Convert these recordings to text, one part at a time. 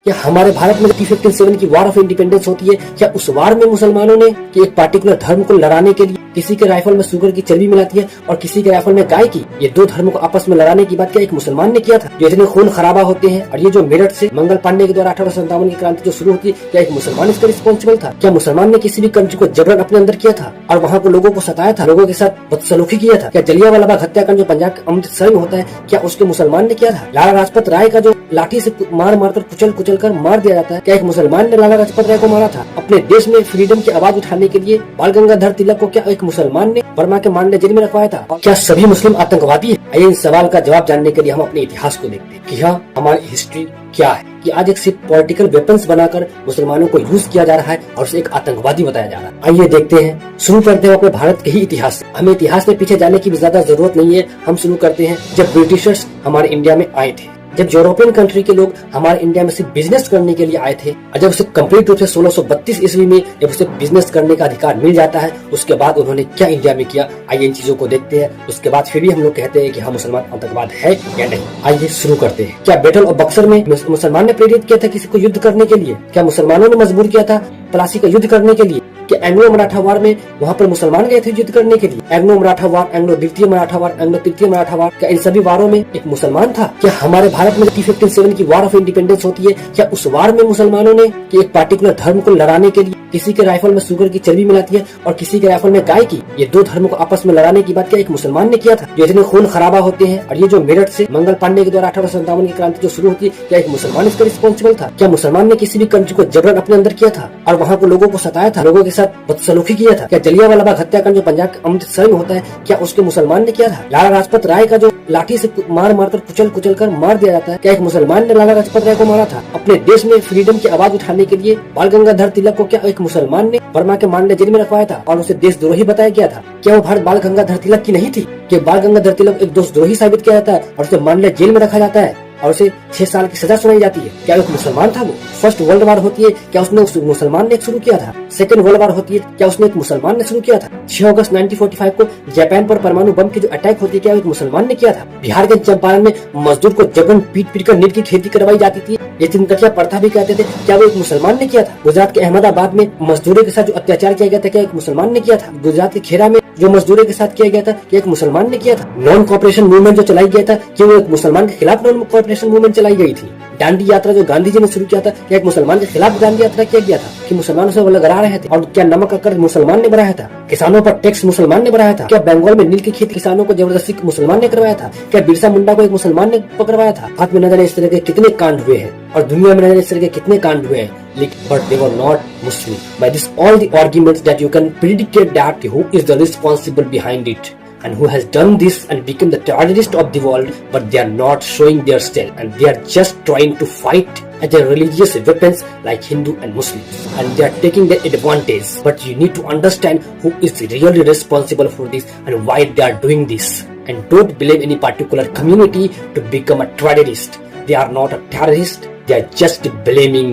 क्या हमारे भारत में 15 की वार ऑफ इंडिपेंडेंस होती है, क्या उस वार में मुसलमानों ने कि एक पार्टिकुलर धर्म को लड़ाने के लिए किसी के राइफल में शुगर की चर्बी मिलाती है और किसी के राइफल में गाय की, ये दो धर्मों को आपस में लड़ाने की बात क्या एक मुसलमान ने किया था? जो इतने खून खराबा होते हैं और ये जो मेरठ से मंगल पांडे के द्वारा 1857 की क्रांति जो शुरू होती है, क्या एक मुसलमान इसका रिस्पॉन्सिबल था? क्या मुसलमान ने किसी भी कंट्री को जबरन अपने अंदर किया था और वहाँ को लोगों को सताया था, लोगों के साथ बदसलूकी किया था? क्या जलियांवाला बाग हत्याकांड जो पंजाब के अमृतसर में होता है, क्या उसके मुसलमान ने किया था? लाला लाजपत राय का जो लाठी से मार मारकर कुचल कर मार दिया जाता है, क्या एक मुसलमान ने लाला लाजपत राय को मारा था? अपने देश में फ्रीडम की आवाज उठाने के लिए बाल गंगाधर तिलक को क्या एक मुसलमान ने बर्मा के मांडे जेल में रखवाया था? क्या सभी मुस्लिम आतंकवादी है? आइए इस सवाल का जवाब जानने के लिए हम अपने इतिहास को देखते हैं कि हाँ, हमारी हिस्ट्री क्या है कि आज एक सिर्फ पॉलिटिकल वेपन्स बनाकर मुसलमानों को यूज किया जा रहा है और उसे एक आतंकवादी बताया जा रहा है। आइए देखते हैं, शुरू करते हैं अपने भारत के ही इतिहास से। हमें इतिहास में पीछे जाने की भी ज्यादा जरूरत नहीं है, हम शुरू करते हैं जब ब्रिटिशर्स हमारे इंडिया में आए थे, जब यूरोपियन कंट्री के लोग हमारे इंडिया में सिर्फ बिजनेस करने के लिए आए थे और जब उसे कंप्लीट रूप से 1632 ईस्वी में जब उसे बिजनेस करने का अधिकार मिल जाता है, उसके बाद उन्होंने क्या इंडिया में किया, आइए इन चीजों को देखते हैं। उसके बाद फिर भी हम लोग कहते हैं कि हाँ, मुसलमान आतंकवाद है या नहीं। आइए शुरू करते हैं। क्या बैटल ऑफ बक्सर में मुसलमान ने प्रेरित किया था किसी को युद्ध करने के लिए? क्या मुसलमानों ने मजबूर किया था प्लासी का युद्ध करने के लिए? कि एंग्लो मराठा वार में वहाँ पर मुसलमान गए थे युद्ध करने के लिए? एंग्लो मराठा वार, एंग्लो द्वितीय मराठा वार, एंग्लो तृतीय मराठा वार, क्या इन सभी वारों में एक मुसलमान था? क्या हमारे भारत में 15 की वार ऑफ इंडिपेंडेंस होती है, क्या उस वार में मुसलमानों ने कि एक पार्टिकुलर धर्म को लड़ाने के लिए किसी के राइफल में शुगर की चर्बी मिलाती है और किसी के राइफल में गाय की, ये दो धर्मों को आपस में लड़ाने की बात क्या एक मुसलमान ने किया था? जो इतने खून खराबा होते हैं और ये जो मेरठ से मंगल पांडे के द्वारा 1857 की क्रांति जो शुरू होती है, क्या एक मुसलमान इसका रिस्पॉन्सिबल था? क्या मुसलमान ने किसी भी कंट्री को जबरन अपने अंदर किया था और वहाँ को लोगों को सताया था, लोगों के साथ बदसलूकी किया था? क्या जलियांवाला बाग हत्याकांड जो पंजाब के अमृतसर में होता है, क्या उसके मुसलमान ने किया था? लाला लाजपत राय का जो लाठी से मार मारकर कुचल कर मार दिया जाता है, क्या एक मुसलमान ने लाला लाजपत राय को मारा था? अपने देश में फ्रीडम की आवाज उठाने के लिए बाल गंगाधर तिलक को क्या एक मुसलमान ने बर्मा के मांडे जेल में रखवाया था और उसे देशद्रोही बताया गया था? क्या वो भारत बाल गंगाधर तिलक की नहीं थी कि बाल गंगाधर तिलक एक देशद्रोही साबित किया जाता है और उसे मांडे जेल में रखा जाता है और उसे 6 साल की सजा सुनाई जाती है? क्या एक मुसलमान था वो? फर्स्ट वर्ल्ड वार होती है, क्या उसने उस मुसलमान ने शुरू किया था? सेकंड वर्ल्ड वार होती है, क्या उसने एक मुसलमान ने शुरू किया था? 6 अगस्त 1945 को जापान पर परमाणु बम की जो अटैक होती है, क्या एक मुसलमान ने किया था? बिहार के चंपारण में मजदूर को जबरन पीट कर नीट की खेती करवाई जाती थी, ये तिनकटिया प्रथा भी कहते थे, क्या वो एक मुसलमान ने किया था? गुजरात के अहमदाबाद में मजदूरों के साथ जो अत्याचार किया गया था, क्या एक मुसलमान ने किया था? गुजरात के खेरा में जो मजदूरों के साथ किया गया था, क्या एक मुसलमान ने किया था? नॉन कॉपरेशन मूवमेंट जो चलाई गया था, क्या वो एक मुसलमान के खिलाफ नॉन कॉपरेशन मूवमेंट चलाई गई थी? दांडी यात्रा जो गांधी जी ने शुरू किया था, क्या एक मुसलमान के खिलाफ दांडी यात्रा किया गया था कि मुसलमानों से वो लगा रहे थे? और क्या नमक का कर्ज मुसलमान ने बढ़ाया था? किसानों पर टैक्स मुसलमान ने बढ़ाया था? क्या बंगाल में नील की खेती किसानों को जबरदस्ती मुसलमान ने करवाया था? क्या बिरसा मुंडा को एक मुसलमान ने पकड़वाया था? हाथ में नजर इस तरह के कितने कांड हुए हैं और दुनिया में नजर इस तरह के कितने कांड हुए हैं, लेकिन but they were not Muslim. By this all the arguments that you can predict that who is the responsible behind it and who has done this and become the terrorist of the world, but they are not showing their self and they are just trying to fight as a religious weapons like Hindu and Muslims, and they are taking their advantage. But you need to understand who is really responsible for this and why they are doing this, and don't blame any particular community to become a terrorist. They are not a terrorist. They are just blaming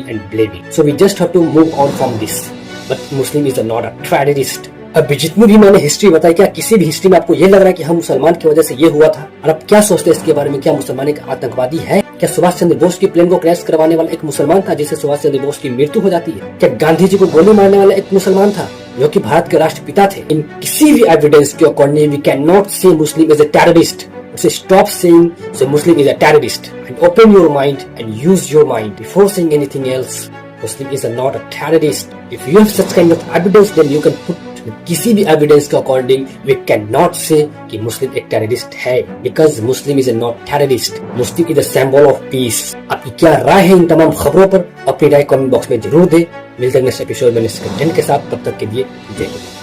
and blaming. So we just have to move on from this. But Muslim is not a terrorist. अभी जितनी भी मैंने history बताई, क्या किसी भी history में आपको ये लग रहा है कि हम मुसलमान की वजह से ये हुआ था? और आप क्या सोचते हैं इसके बारे में? क्या मुसलमान एक आतंकवादी है? क्या सुभाष चंद्र बोस की प्लेन को क्रैश करवाने वाला एक मुसलमान था जिससे सुभाष चंद्र बोस की मृत्यु हो जाती है? क्या गांधी जी को गोली मारने वाला एक मुसलमान था जो कि भारत के राष्ट्रपिता थे? इन किसी भी एविडेंस के अकॉर्डिंग वी कैन नॉट से Muslim is a terrorist. So stop saying so Muslim is a terrorist and open your mind and use your mind before saying anything else. Muslim is not a terrorist. If you have such kind of evidence, then you can put किसी भी evidence के according we cannot say कि मुस्लिम एक terrorist है, because Muslim is not terrorist. Muslim is a symbol of peace. आपकी क्या राय है इन तमाम खबरों पर? अपनी राय कमेंट बॉक्स में जरूर दें। मिलते हैं नेक्स्ट एपिसोड में नेक्स्ट कंटेंट के साथ, तब तक के लिए जय हिंद।